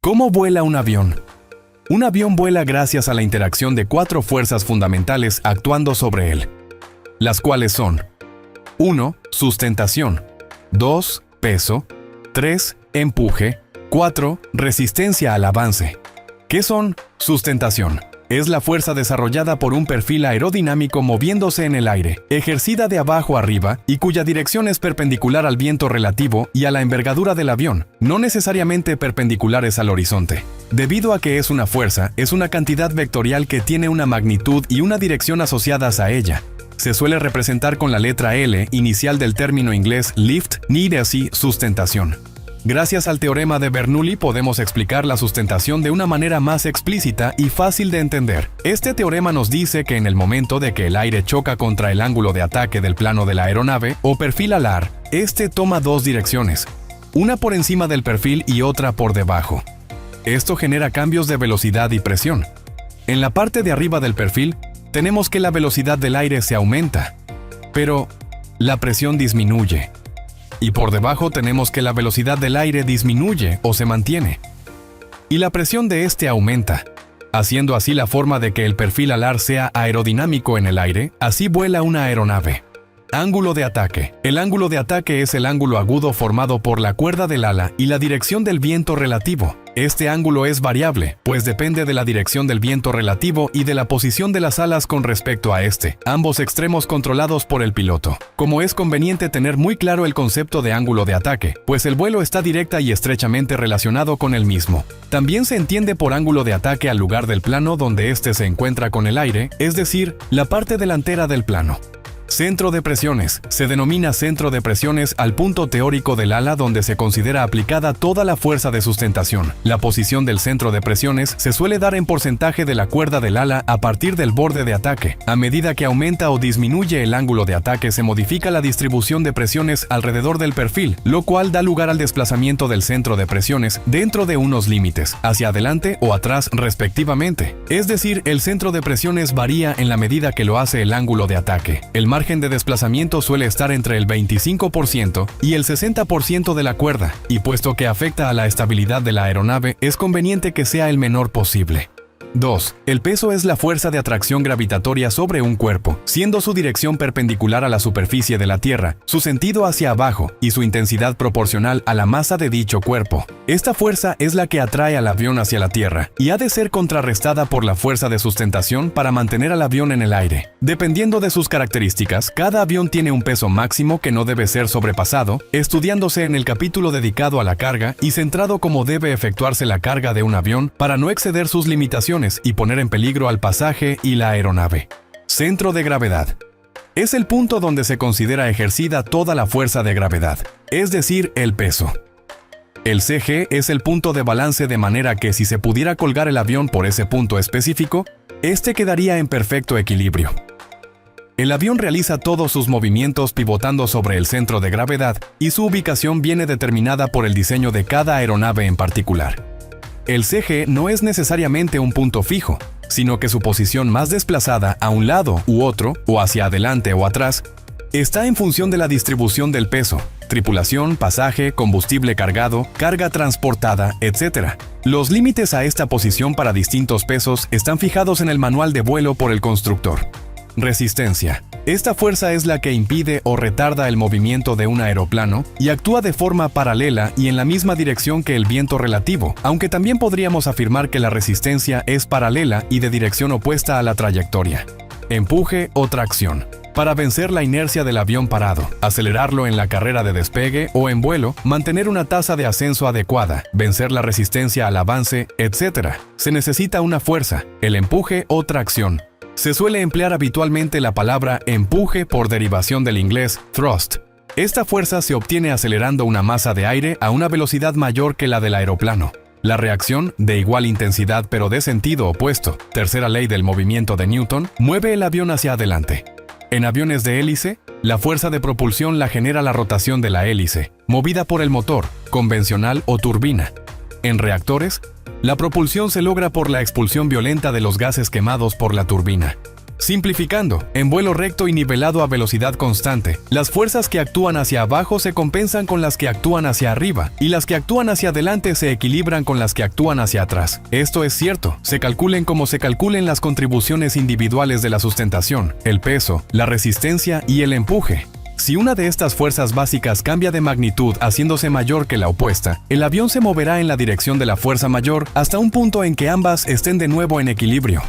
¿Cómo vuela un avión? Un avión vuela gracias a la interacción de 4 fuerzas fundamentales actuando sobre él, las cuales son 1. Sustentación, 2. Peso, 3. Empuje, 4. Resistencia al avance. ¿Qué son? Sustentación. Es la fuerza desarrollada por un perfil aerodinámico moviéndose en el aire, ejercida de abajo arriba y cuya dirección es perpendicular al viento relativo y a la envergadura del avión, no necesariamente perpendiculares al horizonte. Debido a que es una fuerza, es una cantidad vectorial que tiene una magnitud y una dirección asociadas a ella. Se suele representar con la letra L inicial del término inglés lift, ni de así sustentación. Gracias al teorema de Bernoulli podemos explicar la sustentación de una manera más explícita y fácil de entender. Este teorema nos dice que en el momento de que el aire choca contra el ángulo de ataque del plano de la aeronave o perfil alar, este toma 2 direcciones, una por encima del perfil y otra por debajo. Esto genera cambios de velocidad y presión. En la parte de arriba del perfil, tenemos que la velocidad del aire se aumenta, pero la presión disminuye. Y por debajo tenemos que la velocidad del aire disminuye o se mantiene. Y la presión de este aumenta, haciendo así la forma de que el perfil alar sea aerodinámico en el aire, así vuela una aeronave. Ángulo de ataque. El ángulo de ataque es el ángulo agudo formado por la cuerda del ala y la dirección del viento relativo. Este ángulo es variable, pues depende de la dirección del viento relativo y de la posición de las alas con respecto a este, ambos extremos controlados por el piloto. Como es conveniente tener muy claro el concepto de ángulo de ataque, pues el vuelo está directa y estrechamente relacionado con el mismo. También se entiende por ángulo de ataque al lugar del plano donde éste se encuentra con el aire, es decir, la parte delantera del plano. Centro de presiones. Se denomina centro de presiones al punto teórico del ala donde se considera aplicada toda la fuerza de sustentación. La posición del centro de presiones se suele dar en porcentaje de la cuerda del ala a partir del borde de ataque. A medida que aumenta o disminuye el ángulo de ataque se modifica la distribución de presiones alrededor del perfil, lo cual da lugar al desplazamiento del centro de presiones dentro de unos límites, hacia adelante o atrás respectivamente. Es decir, el centro de presiones varía en la medida que lo hace el ángulo de ataque. El margen de desplazamiento suele estar entre el 25% y el 60% de la cuerda, y puesto que afecta a la estabilidad de la aeronave, es conveniente que sea el menor posible. 2. El peso es la fuerza de atracción gravitatoria sobre un cuerpo, siendo su dirección perpendicular a la superficie de la Tierra, su sentido hacia abajo y su intensidad proporcional a la masa de dicho cuerpo. Esta fuerza es la que atrae al avión hacia la Tierra y ha de ser contrarrestada por la fuerza de sustentación para mantener al avión en el aire. Dependiendo de sus características, cada avión tiene un peso máximo que no debe ser sobrepasado, estudiándose en el capítulo dedicado a la carga y centrado cómo debe efectuarse la carga de un avión para no exceder sus limitaciones y poner en peligro al pasaje y la aeronave. Centro de gravedad. Es el punto donde se considera ejercida toda la fuerza de gravedad, es decir, el peso. El CG es el punto de balance de manera que si se pudiera colgar el avión por ese punto específico, este quedaría en perfecto equilibrio. El avión realiza todos sus movimientos pivotando sobre el centro de gravedad y su ubicación viene determinada por el diseño de cada aeronave en particular. El CG no es necesariamente un punto fijo, sino que su posición más desplazada a un lado u otro, o hacia adelante o atrás, está en función de la distribución del peso, tripulación, pasaje, combustible cargado, carga transportada, etc. Los límites a esta posición para distintos pesos están fijados en el manual de vuelo por el constructor. Resistencia. Esta fuerza es la que impide o retarda el movimiento de un aeroplano y actúa de forma paralela y en la misma dirección que el viento relativo, aunque también podríamos afirmar que la resistencia es paralela y de dirección opuesta a la trayectoria. Empuje o tracción. Para vencer la inercia del avión parado, acelerarlo en la carrera de despegue o en vuelo, mantener una tasa de ascenso adecuada, vencer la resistencia al avance, etc. Se necesita una fuerza, el empuje o tracción. Se suele emplear habitualmente la palabra empuje por derivación del inglés thrust. Esta fuerza se obtiene acelerando una masa de aire a una velocidad mayor que la del aeroplano. La reacción, de igual intensidad pero de sentido opuesto, tercera ley del movimiento de Newton, mueve el avión hacia adelante. En aviones de hélice, la fuerza de propulsión la genera la rotación de la hélice, movida por el motor, convencional o turbina. En reactores, la propulsión se logra por la expulsión violenta de los gases quemados por la turbina. Simplificando, en vuelo recto y nivelado a velocidad constante, las fuerzas que actúan hacia abajo se compensan con las que actúan hacia arriba, y las que actúan hacia adelante se equilibran con las que actúan hacia atrás. Esto es cierto, se calculen como se calculen las contribuciones individuales de la sustentación, el peso, la resistencia y el empuje. Si una de estas fuerzas básicas cambia de magnitud haciéndose mayor que la opuesta, el avión se moverá en la dirección de la fuerza mayor hasta un punto en que ambas estén de nuevo en equilibrio.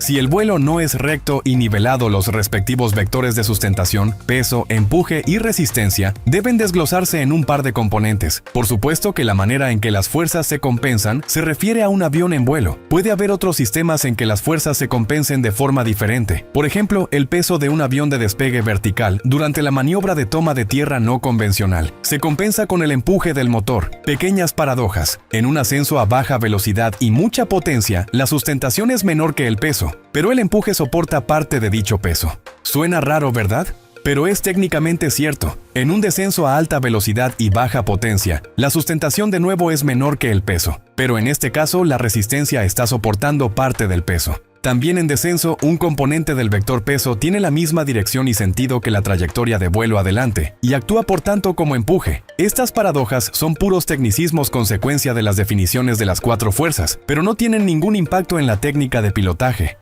Si el vuelo no es recto y nivelado, los respectivos vectores de sustentación, peso, empuje y resistencia deben desglosarse en un par de componentes. Por supuesto que la manera en que las fuerzas se compensan se refiere a un avión en vuelo. Puede haber otros sistemas en que las fuerzas se compensen de forma diferente. Por ejemplo, el peso de un avión de despegue vertical durante la maniobra de toma de tierra no convencional se compensa con el empuje del motor. Pequeñas paradojas. En un ascenso a baja velocidad y mucha potencia, la sustentación es menor que el peso, pero el empuje soporta parte de dicho peso. Suena raro, ¿verdad? Pero es técnicamente cierto. En un descenso a alta velocidad y baja potencia, la sustentación de nuevo es menor que el peso, pero en este caso la resistencia está soportando parte del peso. También en descenso, un componente del vector peso tiene la misma dirección y sentido que la trayectoria de vuelo adelante, y actúa por tanto como empuje. Estas paradojas son puros tecnicismos consecuencia de las definiciones de las cuatro fuerzas, pero no tienen ningún impacto en la técnica de pilotaje.